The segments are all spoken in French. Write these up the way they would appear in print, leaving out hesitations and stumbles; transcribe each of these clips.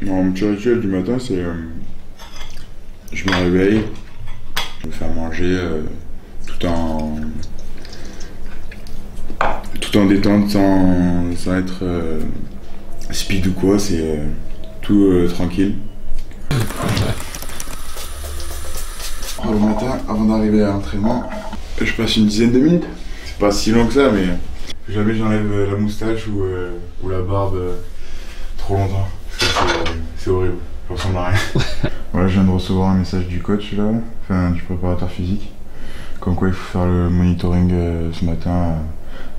Mon petit rituel du matin, c'est je me réveille, je me fais à manger tout en détente, sans être speed ou quoi, c'est tout tranquille. Le matin, avant d'arriver à l'entraînement, je passe une dizaine de minutes. C'est pas si long que ça, mais jamais j'enlève la moustache ou la barbe trop longtemps. C'est horrible, je ressemble à rien. Voilà, je viens de recevoir un message du coach là, enfin du préparateur physique, comme quoi il faut faire le monitoring ce matin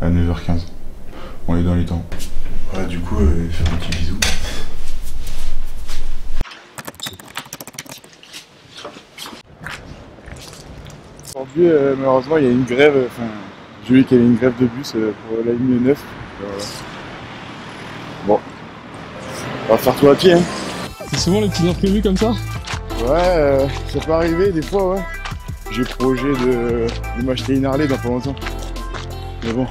à 9h15. On est dans les temps. Voilà, du coup, faire un petit bisou. Aujourd'hui, malheureusement, il y a une grève, j'ai vu qu'il y avait une grève de bus pour la ligne 9. Voilà. Bon, on va faire tout à pied. Hein. C'est souvent les petits imprévus comme ça? Ouais, ça peut arriver des fois, ouais. J'ai projet de m'acheter une Harley dans pas longtemps. Mais bon,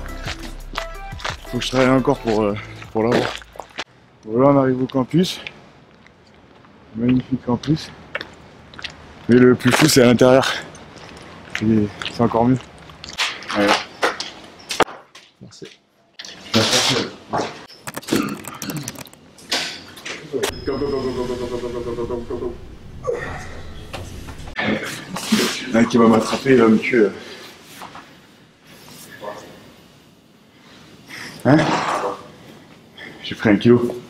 faut que je travaille encore pour l'avoir. Voilà, on arrive au campus. Magnifique campus. Mais le plus fou, c'est à l'intérieur. C'est encore mieux. Ouais. Merci. Là qui va m'attraper, il va me tuer. Hein? J'ai pris 1 kilo.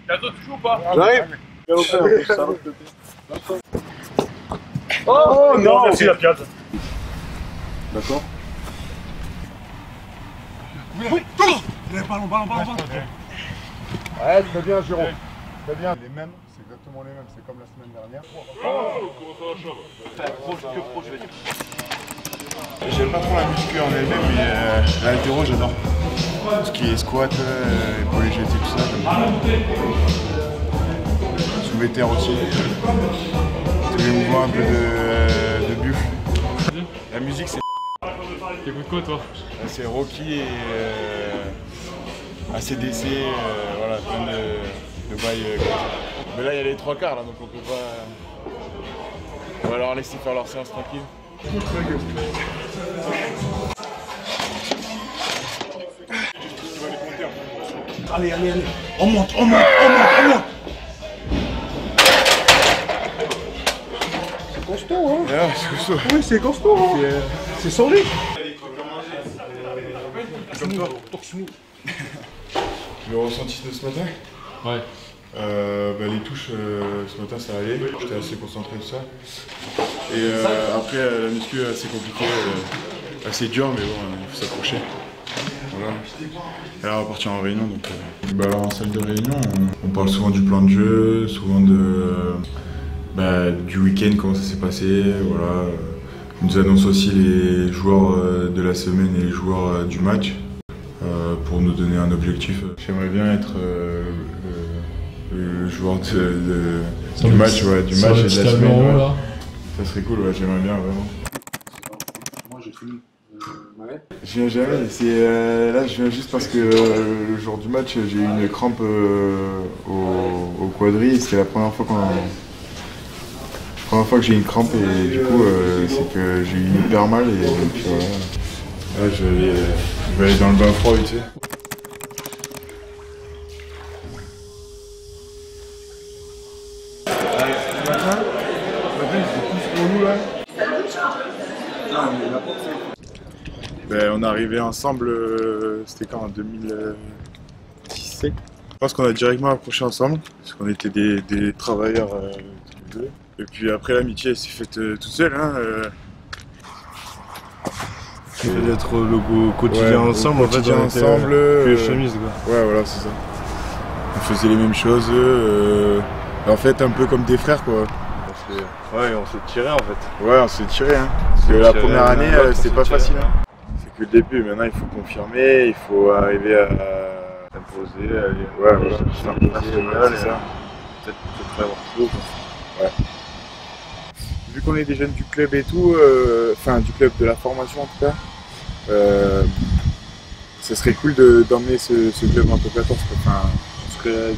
Cadeau, tu joues ou pas? J'arrive. Oh non! Merci la piade. D'accord. Oui! Ballon. Ouais, très bien, Jérôme. Très bien. Les mêmes, c'est exactement les mêmes, c'est comme la semaine dernière. Oh! Comment ça va, Chab? Pro, je vais dire. J'aime pas trop la muscu en elle-même, mais l'haltéro, j'adore. Tout ce qui est squat, épaules jetées, tout ça, j'aime bien. Soulevé terre aussi. Tous les mouvements un peu de buffle. La musique, c'est... T'écoutes quoi toi? C'est Rocky et ACDC, voilà, plein de bails comme ça. Mais là, il y a les 3 quarts, là, donc on peut pas... On va leur laisser faire leur séance tranquille. Allez, on monte. C'est costaud, hein? Ah, c'est costaud. Oui, c'est costaud, hein? C'est solide. Comme toi. Le ressenti de ce matin? Ouais. Les touches, ce matin ça allait, j'étais assez concentré sur ça. Et après la muscu assez compliquée, assez dur, mais bon, il faut s'accrocher. Voilà. Et là on va partir en réunion. Donc, alors en salle de réunion, on parle souvent du plan de jeu, souvent du week-end, comment ça s'est passé. Voilà. On nous annonce aussi les joueurs de la semaine et les joueurs du match pour nous donner un objectif. J'aimerais bien être le joueur du match et de la semaine. Ouais. Ça serait cool, ouais, j'aimerais bien vraiment. Moi j'ai fini. Ouais. Je viens jamais, là je viens juste parce que le jour du match j'ai eu une crampe au quadri, c'était la première fois que j'ai eu une crampe et du coup c'est que j'ai eu hyper mal et donc voilà. Là je vais aller dans le bain froid vite fait. On est arrivé ensemble, c'était quand, en 2017. Je pense qu'on a directement approché ensemble, parce qu'on était des travailleurs tous les deux. Et puis après l'amitié elle s'est faite toute seule. Hein, d'être au quotidien ensemble, au quotidien ensemble, les chemises quoi. Ouais voilà c'est ça. On faisait les mêmes choses, en fait un peu comme des frères quoi. Ouais, on s'est tiré en fait. Ouais on s'est tiré hein. Parce que la première année c'était pas facile hein. C'est que le début, maintenant il faut confirmer, il faut arriver à s'imposer, aller c'est ça. Peut-être faire tout. Ouais. Vu qu'on est des jeunes du club et tout, enfin du club de la formation en tout cas, ça serait cool d'emmener ce club en top 14. Enfin, On serait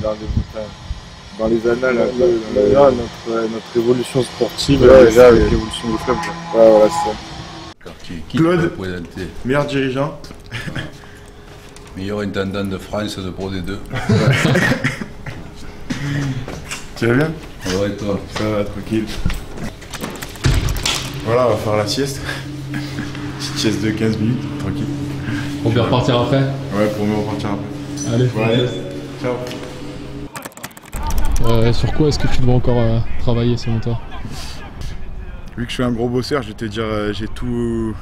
dans les annales un peu. Déjà, notre évolution sportive, déjà avec l'évolution du club. Quoi. Ouais, voilà, c'est ça. Qui Claude. peut représenter Meilleur dirigeant. meilleur intendant de France de Pro D2. Tu vas bien? Ouais, toi. Ça va, tranquille. Voilà, on va faire la sieste. Petite sieste de 15 minutes, tranquille. On peut repartir après. Ouais, pour mieux repartir après. Allez. Bon, allez, ciao. Sur quoi est-ce que tu dois encore travailler selon toi? Vu que je suis un gros bosseur, je vais te dire, j'ai tout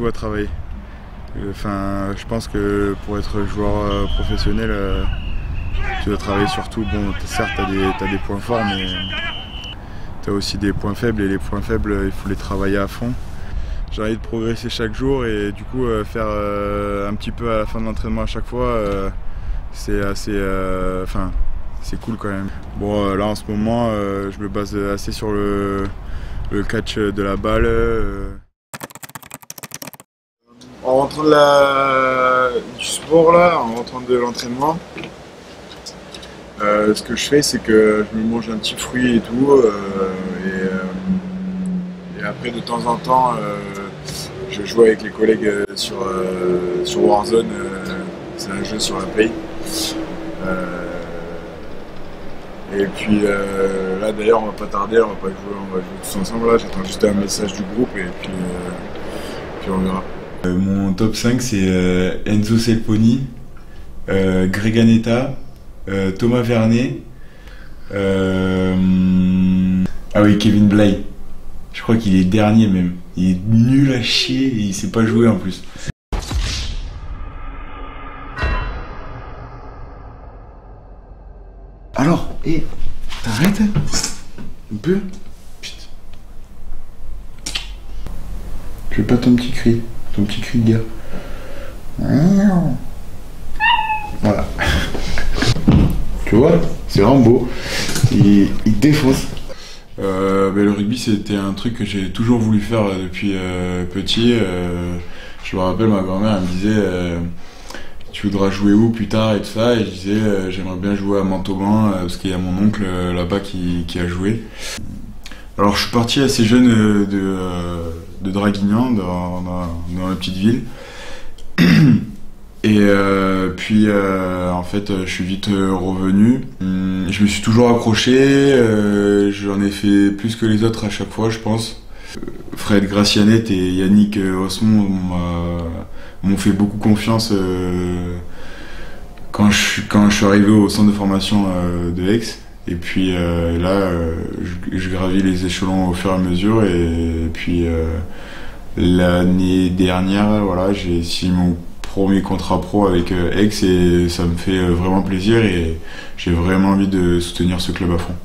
à travailler. Enfin, je pense que pour être joueur professionnel, tu dois travailler sur tout. Bon, certes, t'as des points forts, mais t'as aussi des points faibles, et les points faibles, il faut les travailler à fond. J'ai envie de progresser chaque jour, et du coup, faire un petit peu à la fin de l'entraînement à chaque fois, c'est assez... Enfin, c'est cool quand même. Bon, là en ce moment, je me base assez sur le catch de la balle. En rentrant du sport là, en rentrant de l'entraînement, ce que je fais, c'est que je me mange un petit fruit et tout, et après de temps en temps, je joue avec les collègues sur Warzone, c'est un jeu sur la Play. Et puis là d'ailleurs on va pas tarder, on va jouer tous ensemble là, j'attends juste un message du groupe et puis on verra. Mon top 5 c'est Enzo Selponi, Greg Anetta, Thomas Vernet, ah oui, Kevin Bly. Je crois qu'il est dernier même, il est nul à chier et il sait pas jouer en plus. Alors, t'arrêtes un peu? Putain. Je veux pas ton petit cri de guerre. Voilà. Tu vois, c'est vraiment beau. Il défonce. Le rugby, c'était un truc que j'ai toujours voulu faire depuis petit. Je me rappelle, ma grand-mère elle me disait tu voudras jouer où plus tard et tout ça, et je disais j'aimerais bien jouer à Montauban parce qu'il y a mon oncle là-bas qui a joué. Alors je suis parti assez jeune de Draguignan dans la petite ville et puis en fait je suis vite revenu. Je me suis toujours accroché, j'en ai fait plus que les autres à chaque fois je pense. Fred Gracianet et Yannick Osmond m'ont fait beaucoup confiance quand je suis arrivé au centre de formation de Aix. Et puis là, je gravis les échelons au fur et à mesure. Et puis l'année dernière, voilà, j'ai signé mon premier contrat pro avec Aix et ça me fait vraiment plaisir et j'ai vraiment envie de soutenir ce club à fond.